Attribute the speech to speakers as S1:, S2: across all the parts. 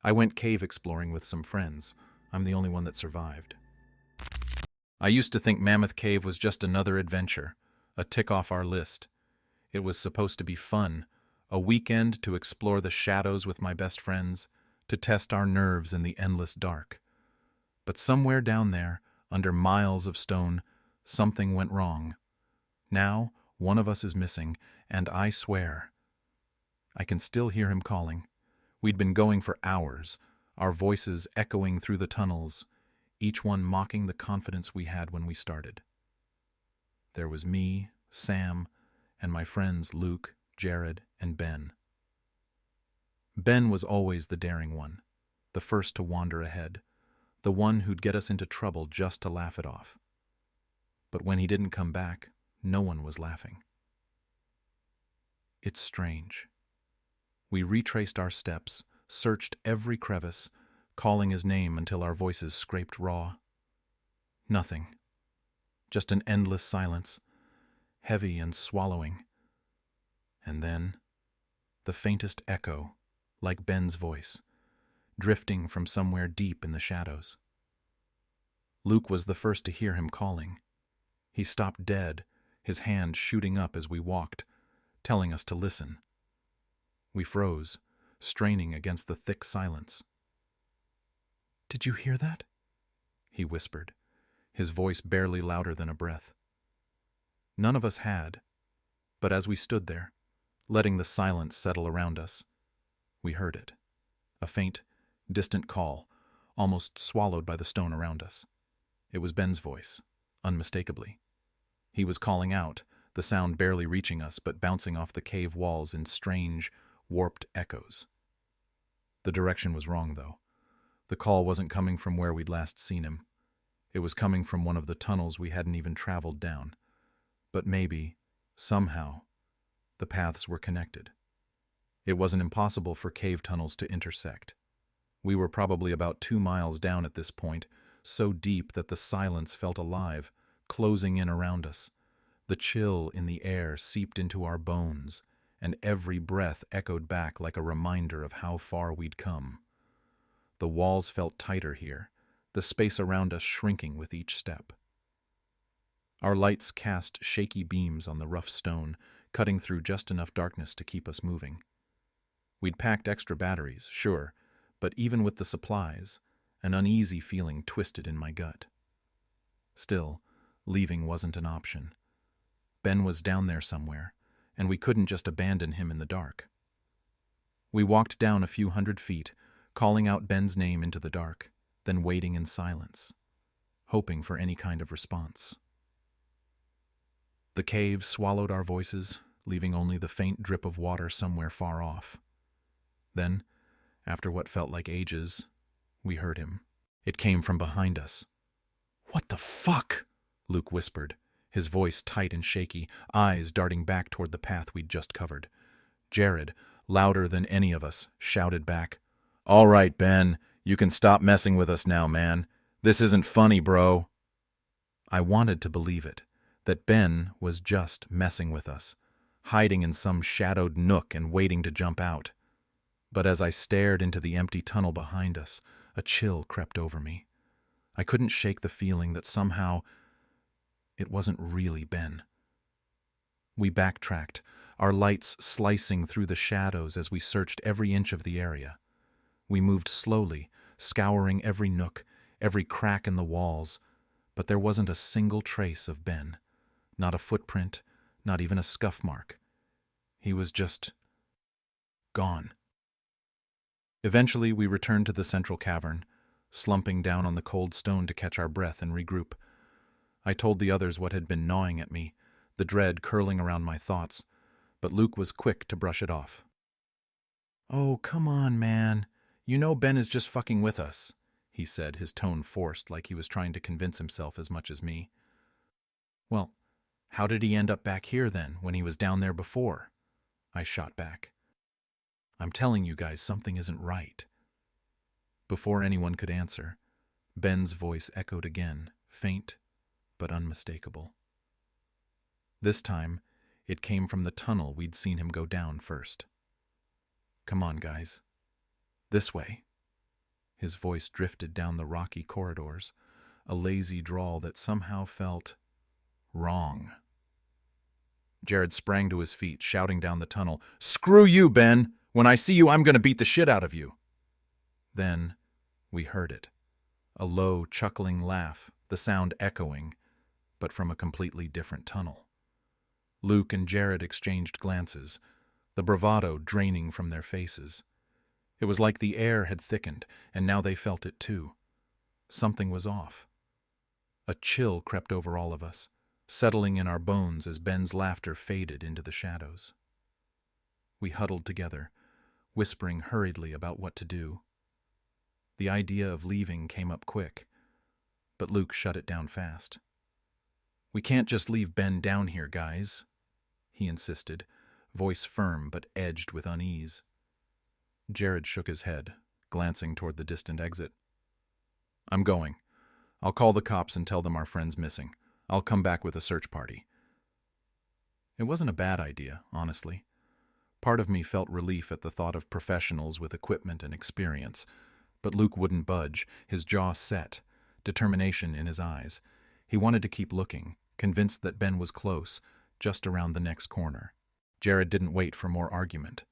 S1: I went cave exploring with some friends. I'm the only one that survived. I used to think Mammoth Cave was just another adventure, a tick off our list. It was supposed to be fun, a weekend to explore the shadows with my best friends, to test our nerves in the endless dark. But somewhere down there, under miles of stone, something went wrong. Now, one of us is missing, and I swear, I can still hear him calling. We'd been going for hours, our voices echoing through the tunnels, each one mocking the confidence we had when we started. There was me, Sam, and my friends Luke, Jared, and Ben. Ben was always the daring one, the first to wander ahead, the one who'd get us into trouble just to laugh it off. But when he didn't come back, no one was laughing. It's strange. We retraced our steps, searched every crevice, calling his name until our voices scraped raw. Nothing. Just an endless silence, heavy and swallowing. And then, the faintest echo, like Ben's voice, drifting from somewhere deep in the shadows. Luke was the first to hear him calling. He stopped dead, his hand shooting up as we walked, telling us to listen. We froze, straining against the thick silence. "Did you hear that?" he whispered, his voice barely louder than a breath. None of us had, but as we stood there, letting the silence settle around us, we heard it. A faint, distant call, almost swallowed by the stone around us. It was Ben's voice, unmistakably. He was calling out, the sound barely reaching us but bouncing off the cave walls in strange, warped echoes. The direction was wrong, though. The call wasn't coming from where we'd last seen him. It was coming from one of the tunnels we hadn't even traveled down. But maybe, somehow, the paths were connected. It wasn't impossible for cave tunnels to intersect. We were probably about 2 miles down at this point, so deep that the silence felt alive, closing in around us. The chill in the air seeped into our bones, and every breath echoed back like a reminder of how far we'd come. The walls felt tighter here, the space around us shrinking with each step. Our lights cast shaky beams on the rough stone, cutting through just enough darkness to keep us moving. We'd packed extra batteries, sure, but even with the supplies, an uneasy feeling twisted in my gut. Still, leaving wasn't an option. Ben was down there somewhere, and we couldn't just abandon him in the dark. We walked down a few hundred feet, calling out Ben's name into the dark, then waiting in silence, hoping for any kind of response. The cave swallowed our voices, leaving only the faint drip of water somewhere far off. Then, after what felt like ages, we heard him. It came from behind us. "What the fuck?" Luke whispered, his voice tight and shaky, eyes darting back toward the path we'd just covered. Jared, louder than any of us, shouted back, "All right, Ben, you can stop messing with us now, man. This isn't funny, bro." I wanted to believe it, that Ben was just messing with us, hiding in some shadowed nook and waiting to jump out. But as I stared into the empty tunnel behind us, a chill crept over me. I couldn't shake the feeling that somehow it wasn't really Ben. We backtracked, our lights slicing through the shadows as we searched every inch of the area. We moved slowly, scouring every nook, every crack in the walls, but there wasn't a single trace of Ben. Not a footprint, not even a scuff mark. He was just gone. Eventually, we returned to the central cavern, slumping down on the cold stone to catch our breath and regroup. I told the others what had been gnawing at me, the dread curling around my thoughts, but Luke was quick to brush it off. "Oh, come on, man. You know Ben is just fucking with us," he said, his tone forced like he was trying to convince himself as much as me. "Well, how did he end up back here then, when he was down there before?" I shot back. "I'm telling you guys something isn't right." Before anyone could answer, Ben's voice echoed again, faint but unmistakable. This time, it came from the tunnel we'd seen him go down first. "Come on, guys. This way." His voice drifted down the rocky corridors, a lazy drawl that somehow felt wrong. Jared sprang to his feet, shouting down the tunnel, "Screw you, Ben! When I see you, I'm going to beat the shit out of you!" Then we heard it. A low, chuckling laugh, the sound echoing, but from a completely different tunnel. Luke and Jared exchanged glances, the bravado draining from their faces. It was like the air had thickened, and now they felt it too. Something was off. A chill crept over all of us, settling in our bones as Ben's laughter faded into the shadows. We huddled together, whispering hurriedly about what to do. The idea of leaving came up quick, but Luke shut it down fast. "We can't just leave Ben down here, guys," he insisted, voice firm but edged with unease. Jared shook his head, glancing toward the distant exit. "I'm going. I'll call the cops and tell them our friend's missing. I'll come back with a search party." It wasn't a bad idea, honestly. Part of me felt relief at the thought of professionals with equipment and experience, but Luke wouldn't budge, his jaw set, determination in his eyes. He wanted to keep looking, convinced that Ben was close, just around the next corner. Jared didn't wait for more argument.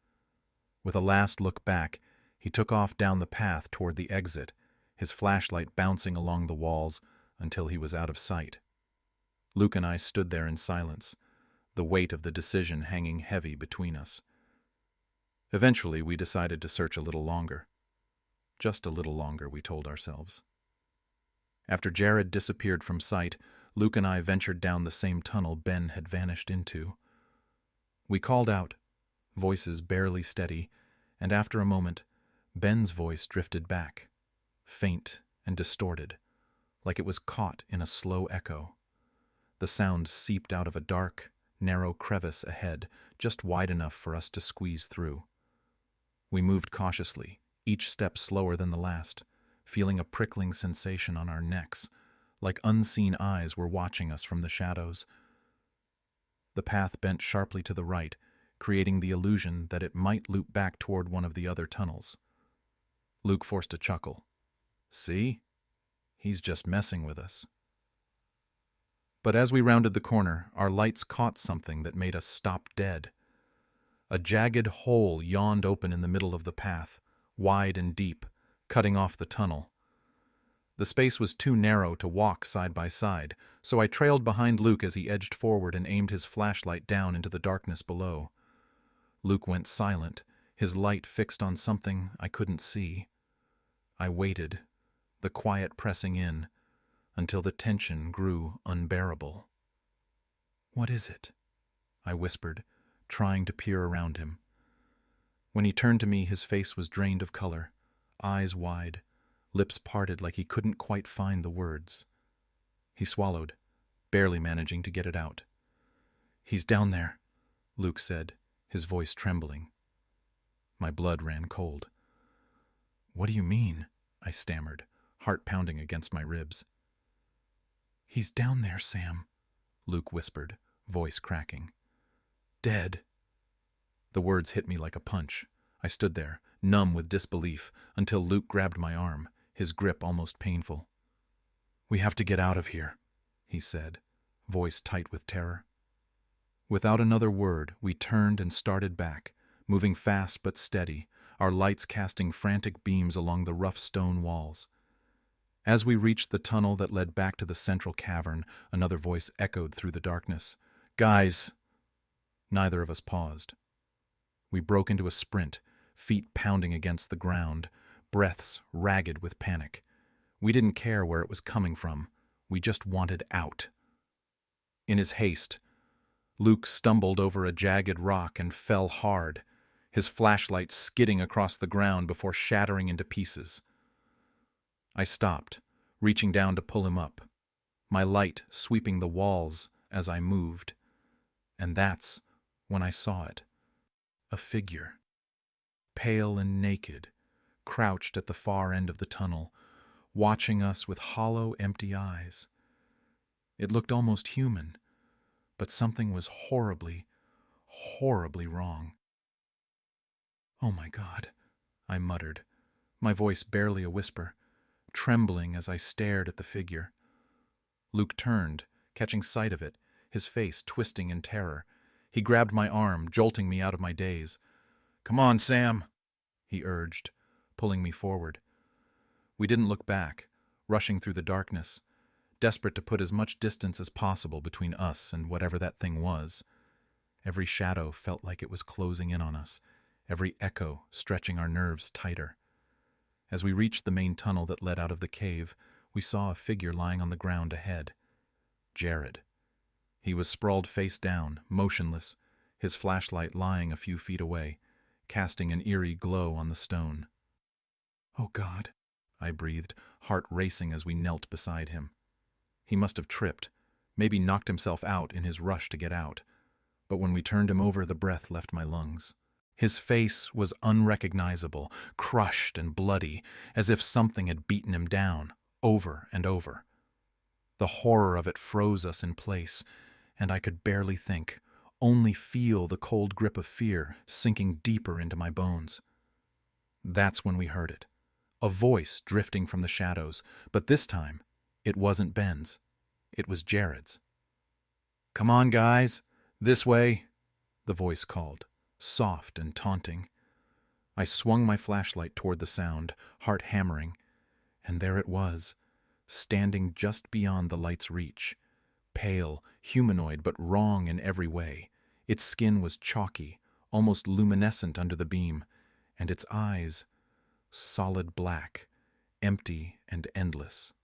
S1: With a last look back, he took off down the path toward the exit, his flashlight bouncing along the walls until he was out of sight. Luke and I stood there in silence, the weight of the decision hanging heavy between us. Eventually, we decided to search a little longer. Just a little longer, we told ourselves. After Jared disappeared from sight, Luke and I ventured down the same tunnel Ben had vanished into. We called out, voices barely steady, and after a moment, Ben's voice drifted back, faint and distorted, like it was caught in a slow echo. The sound seeped out of a dark, narrow crevice ahead, just wide enough for us to squeeze through. We moved cautiously, each step slower than the last, feeling a prickling sensation on our necks, like unseen eyes were watching us from the shadows. The path bent sharply to the right, creating the illusion that it might loop back toward one of the other tunnels. Luke forced a chuckle. "See? He's just messing with us." But as we rounded the corner, our lights caught something that made us stop dead. A jagged hole yawned open in the middle of the path, wide and deep, cutting off the tunnel. The space was too narrow to walk side by side, so I trailed behind Luke as he edged forward and aimed his flashlight down into the darkness below. Luke went silent, his light fixed on something I couldn't see. I waited, the quiet pressing in, until the tension grew unbearable. "What is it?" I whispered, trying to peer around him. When he turned to me, his face was drained of color, eyes wide, lips parted like he couldn't quite find the words. He swallowed, barely managing to get it out. "He's down there," Luke said, his voice trembling. My blood ran cold. "What do you mean?" I stammered, heart pounding against my ribs. "He's down there, Sam," Luke whispered, voice cracking. "Dead." The words hit me like a punch. I stood there, numb with disbelief, until Luke grabbed my arm, his grip almost painful. "We have to get out of here," he said, voice tight with terror. Without another word, we turned and started back, moving fast but steady, our lights casting frantic beams along the rough stone walls. As we reached the tunnel that led back to the central cavern, another voice echoed through the darkness. "Guys!" Neither of us paused. We broke into a sprint, feet pounding against the ground, breaths ragged with panic. We didn't care where it was coming from. We just wanted out. In his haste, Luke stumbled over a jagged rock and fell hard, his flashlight skidding across the ground before shattering into pieces. I stopped, reaching down to pull him up, my light sweeping the walls as I moved. And that's when I saw it. A figure, pale and naked, crouched at the far end of the tunnel, watching us with hollow, empty eyes. It looked almost human, but something was horribly, horribly wrong. "Oh my God," I muttered, my voice barely a whisper, trembling as I stared at the figure. Luke turned, catching sight of it, his face twisting in terror. He grabbed my arm, jolting me out of my daze. "Come on, Sam," he urged, pulling me forward. We didn't look back, rushing through the darkness, desperate to put as much distance as possible between us and whatever that thing was. Every shadow felt like it was closing in on us, every echo stretching our nerves tighter. As we reached the main tunnel that led out of the cave, we saw a figure lying on the ground ahead. Jared. He was sprawled face down, motionless, his flashlight lying a few feet away, casting an eerie glow on the stone. "Oh, God," I breathed, heart racing as we knelt beside him. He must have tripped, maybe knocked himself out in his rush to get out. But when we turned him over, the breath left my lungs. His face was unrecognizable, crushed and bloody, as if something had beaten him down, over and over. The horror of it froze us in place, and I could barely think, only feel the cold grip of fear sinking deeper into my bones. That's when we heard it, a voice drifting from the shadows, but this time it wasn't Ben's, it was Jared's. "Come on, guys, this way," the voice called, soft and taunting. I swung my flashlight toward the sound, heart hammering, and there it was, standing just beyond the light's reach. Pale, humanoid, but wrong in every way. Its skin was chalky, almost luminescent under the beam, and its eyes, solid black, empty and endless.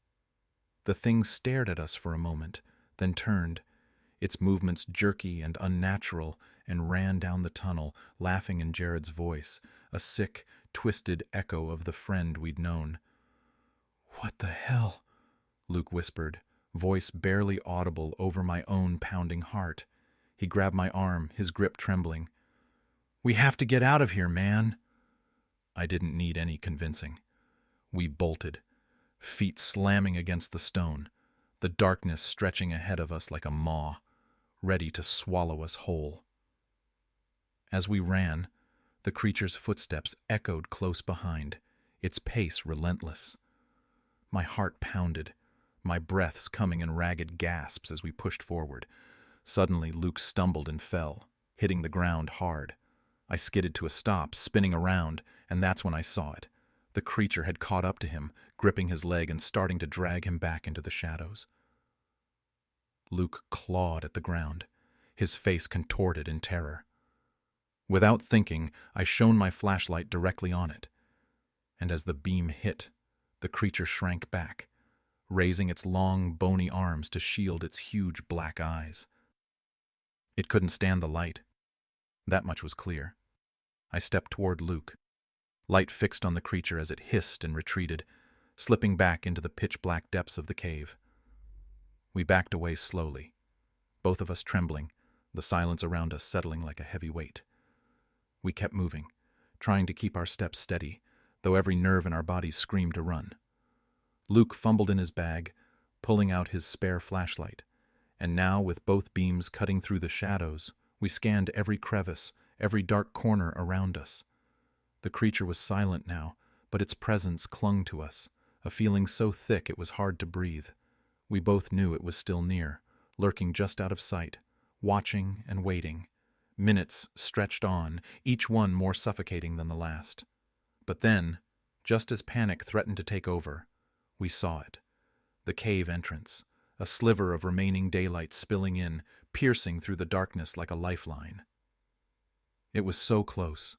S1: The thing stared at us for a moment, then turned, its movements jerky and unnatural, and ran down the tunnel, laughing in Jared's voice, a sick, twisted echo of the friend we'd known. "What the hell?" Luke whispered, voice barely audible over my own pounding heart. He grabbed my arm, his grip trembling. "We have to get out of here, man." I didn't need any convincing. We bolted, feet slamming against the stone, the darkness stretching ahead of us like a maw, ready to swallow us whole. As we ran, the creature's footsteps echoed close behind, its pace relentless. My heart pounded, my breaths coming in ragged gasps as we pushed forward. Suddenly, Luke stumbled and fell, hitting the ground hard. I skidded to a stop, spinning around, and that's when I saw it. The creature had caught up to him, gripping his leg and starting to drag him back into the shadows. Luke clawed at the ground, his face contorted in terror. Without thinking, I shone my flashlight directly on it, and as the beam hit, the creature shrank back, raising its long, bony arms to shield its huge black eyes. It couldn't stand the light. That much was clear. I stepped toward Luke. Light fixed on the creature as it hissed and retreated, slipping back into the pitch-black depths of the cave. We backed away slowly, both of us trembling, the silence around us settling like a heavy weight. We kept moving, trying to keep our steps steady, though every nerve in our bodies screamed to run. Luke fumbled in his bag, pulling out his spare flashlight, and now, with both beams cutting through the shadows, we scanned every crevice, every dark corner around us. The creature was silent now, but its presence clung to us, a feeling so thick it was hard to breathe. We both knew it was still near, lurking just out of sight, watching and waiting. Minutes stretched on, each one more suffocating than the last. But then, just as panic threatened to take over, we saw it. The cave entrance, a sliver of remaining daylight spilling in, piercing through the darkness like a lifeline. It was so close,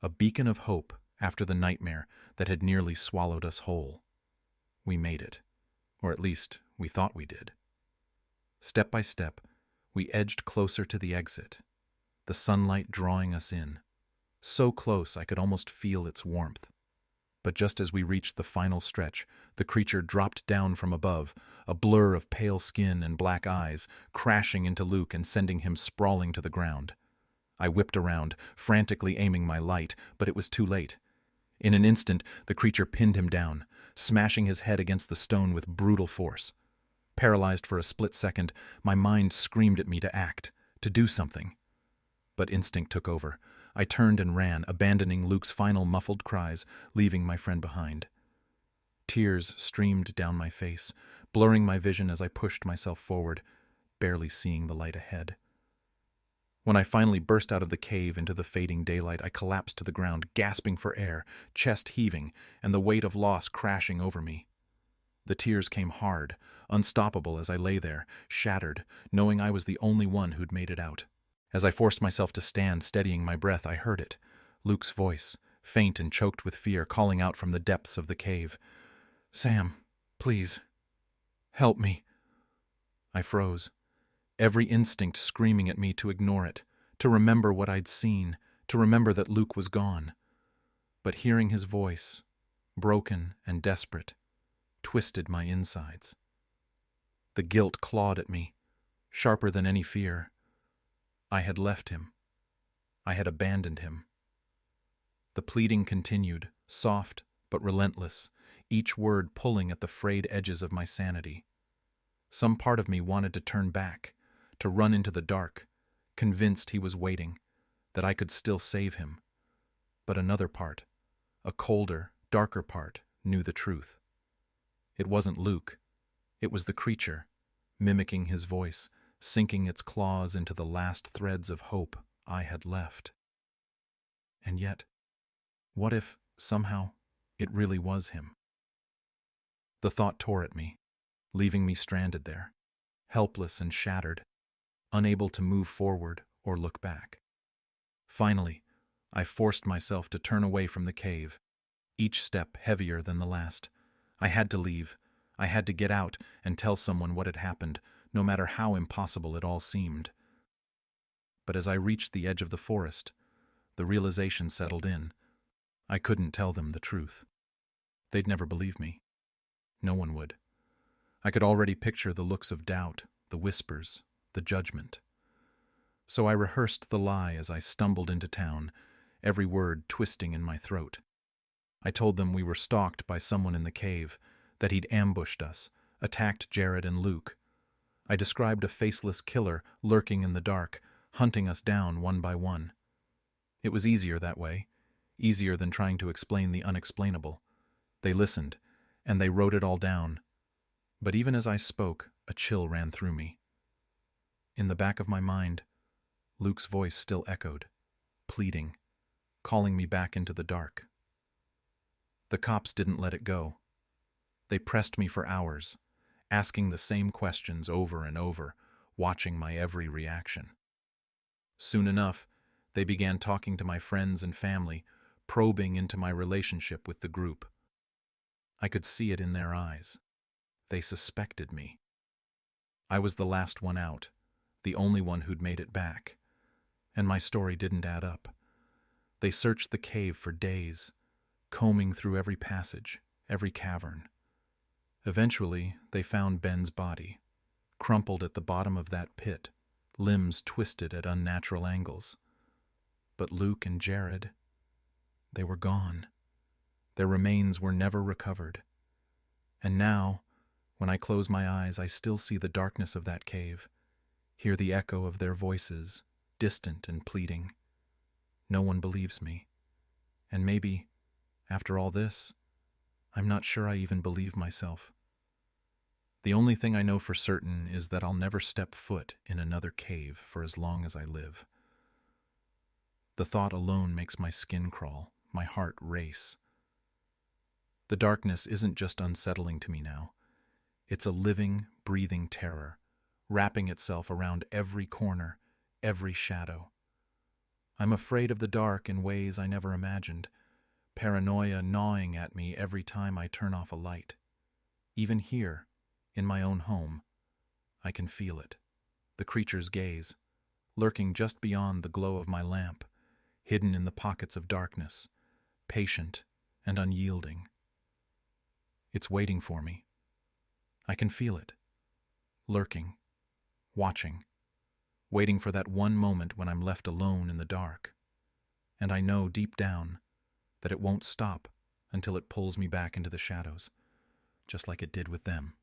S1: a beacon of hope after the nightmare that had nearly swallowed us whole. We made it, or at least we thought we did. Step by step, we edged closer to the exit, the sunlight drawing us in, so close I could almost feel its warmth. But just as we reached the final stretch, the creature dropped down from above, a blur of pale skin and black eyes, crashing into Luke and sending him sprawling to the ground. I whipped around, frantically aiming my light, but it was too late. In an instant, the creature pinned him down, smashing his head against the stone with brutal force. Paralyzed for a split second, my mind screamed at me to act, to do something. But instinct took over. I turned and ran, abandoning Luke's final muffled cries, leaving my friend behind. Tears streamed down my face, blurring my vision as I pushed myself forward, barely seeing the light ahead. When I finally burst out of the cave into the fading daylight, I collapsed to the ground, gasping for air, chest heaving, and the weight of loss crashing over me. The tears came hard, unstoppable as I lay there, shattered, knowing I was the only one who'd made it out. As I forced myself to stand, steadying my breath, I heard it, Luke's voice, faint and choked with fear, calling out from the depths of the cave. "Sam, please, help me." I froze, every instinct screaming at me to ignore it, to remember what I'd seen, to remember that Luke was gone. But hearing his voice, broken and desperate, twisted my insides. The guilt clawed at me, sharper than any fear. I had left him. I had abandoned him. The pleading continued, soft but relentless, each word pulling at the frayed edges of my sanity. Some part of me wanted to turn back, to run into the dark, convinced he was waiting, that I could still save him. But another part, a colder, darker part, knew the truth. It wasn't Luke. It was the creature, mimicking his voice, sinking its claws into the last threads of hope I had left. And yet, what if, somehow, it really was him? The thought tore at me, leaving me stranded there, helpless and shattered, unable to move forward or look back. Finally, I forced myself to turn away from the cave, each step heavier than the last. I had to leave. I had to get out and tell someone what had happened, no matter how impossible it all seemed. But as I reached the edge of the forest, the realization settled in. I couldn't tell them the truth. They'd never believe me. No one would. I could already picture the looks of doubt, the whispers, the judgment. So I rehearsed the lie as I stumbled into town, every word twisting in my throat. I told them we were stalked by someone in the cave, that he'd ambushed us, attacked Jared and Luke. I described a faceless killer lurking in the dark, hunting us down one by one. It was easier that way, easier than trying to explain the unexplainable. They listened, and they wrote it all down. But even as I spoke, a chill ran through me. In the back of my mind, Luke's voice still echoed, pleading, calling me back into the dark. The cops didn't let it go. They pressed me for hours, asking the same questions over and over, watching my every reaction. Soon enough, they began talking to my friends and family, probing into my relationship with the group. I could see it in their eyes. They suspected me. I was the last one out, the only one who'd made it back. And my story didn't add up. They searched the cave for days, combing through every passage, every cavern. Eventually, they found Ben's body, crumpled at the bottom of that pit, limbs twisted at unnatural angles. But Luke and Jared, they were gone. Their remains were never recovered. And now, when I close my eyes, I still see the darkness of that cave, hear the echo of their voices, distant and pleading. No one believes me. And maybe, after all this, I'm not sure I even believe myself. The only thing I know for certain is that I'll never step foot in another cave for as long as I live. The thought alone makes my skin crawl, my heart race. The darkness isn't just unsettling to me now. It's a living, breathing terror, wrapping itself around every corner, every shadow. I'm afraid of the dark in ways I never imagined, paranoia gnawing at me every time I turn off a light. Even here, in my own home, I can feel it, the creature's gaze, lurking just beyond the glow of my lamp, hidden in the pockets of darkness, patient and unyielding. It's waiting for me. I can feel it, lurking, watching, waiting for that one moment when I'm left alone in the dark. And I know deep down that it won't stop until it pulls me back into the shadows, just like it did with them.